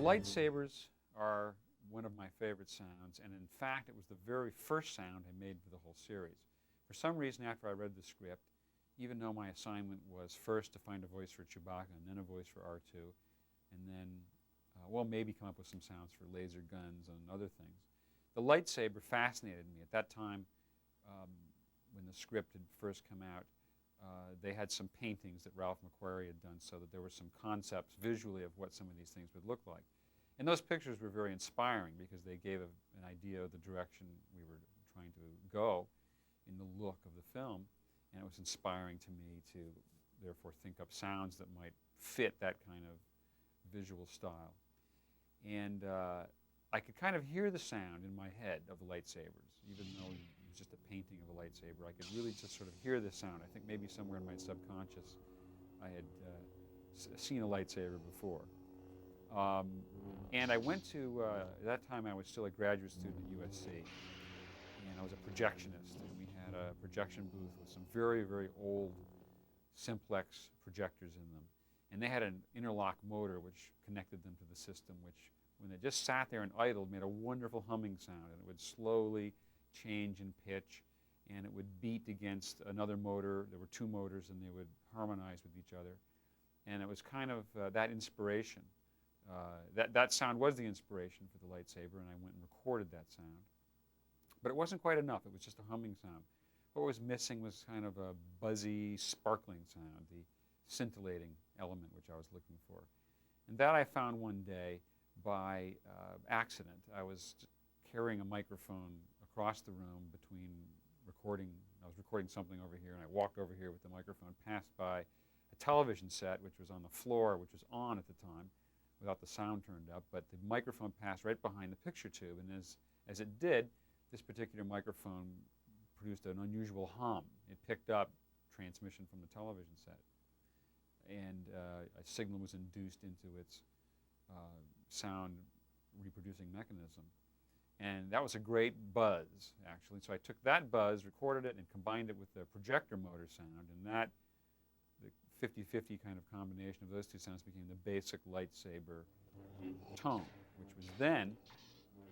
lightsabers are one of my favorite sounds, and in fact, it was the very first sound I made for the whole series. For some reason, after I read the script, even though my assignment was first to find a voice for Chewbacca and then a voice for R2, and then, well, maybe come up with some sounds for laser guns and other things, the lightsaber fascinated me. At that time, when the script had first come out, they had some paintings that Ralph McQuarrie had done so that there were some concepts visually of what some of these things would look like. And those pictures were very inspiring because they gave an idea of the direction we were trying to go in the look of the film. And it was inspiring to me to therefore think up sounds that might fit that kind of visual style. And I could kind of hear the sound in my head of the lightsabers, even though it was just a painting of a lightsaber. I could really just sort of hear the sound. I think maybe somewhere in my subconscious I had seen a lightsaber before. And I went to, at that time I was still a graduate student at USC, and I was a projectionist, and we had a projection booth with some very, very old simplex projectors in them. And they had an interlock motor which connected them to the system, which when they just sat there and idled made a wonderful humming sound, and it would slowly change in pitch, and it would beat against another motor. There were two motors, and they would harmonize with each other. And it was kind of that inspiration. That sound was the inspiration for the lightsaber, and I went and recorded that sound. But it wasn't quite enough. It was just a humming sound. What was missing was kind of a buzzy, sparkling sound, the scintillating element which I was looking for. And that I found one day by accident. I was carrying a microphone across the room between recording. I was recording something over here, and I walked over here with the microphone, passed by a television set which was on the floor, which was on at the time, without the sound turned up, but the microphone passed right behind the picture tube, and as it did, this particular microphone produced an unusual hum. It picked up transmission from the television set, and a signal was induced into its sound reproducing mechanism. And that was a great buzz, actually. So I took that buzz, recorded it, and combined it with the projector motor sound, and that, the 50-50 kind of combination of those two sounds became the basic lightsaber tone, which was then,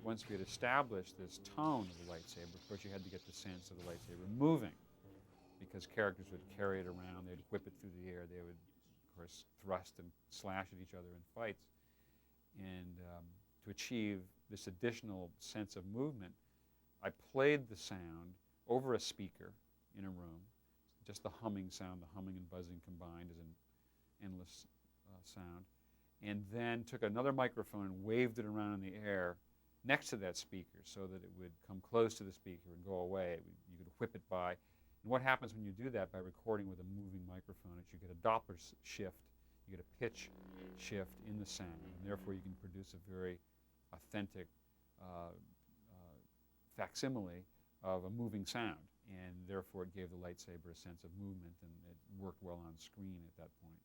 once we had established this tone of the lightsaber, of course you had to get the sense of the lightsaber moving, because characters would carry it around, they'd whip it through the air, they would, of course, thrust and slash at each other in fights. And to achieve this additional sense of movement, I played the sound over a speaker in a room, just the humming sound, the humming and buzzing combined is an endless sound, and then took another microphone and waved it around in the air next to that speaker so that it would come close to the speaker and go away. You could whip it by. And what happens when you do that by recording with a moving microphone is you get a Doppler shift, you get a pitch shift in the sound, and therefore you can produce a very authentic facsimile of a moving sound, and therefore it gave the lightsaber a sense of movement, and it worked well on screen at that point.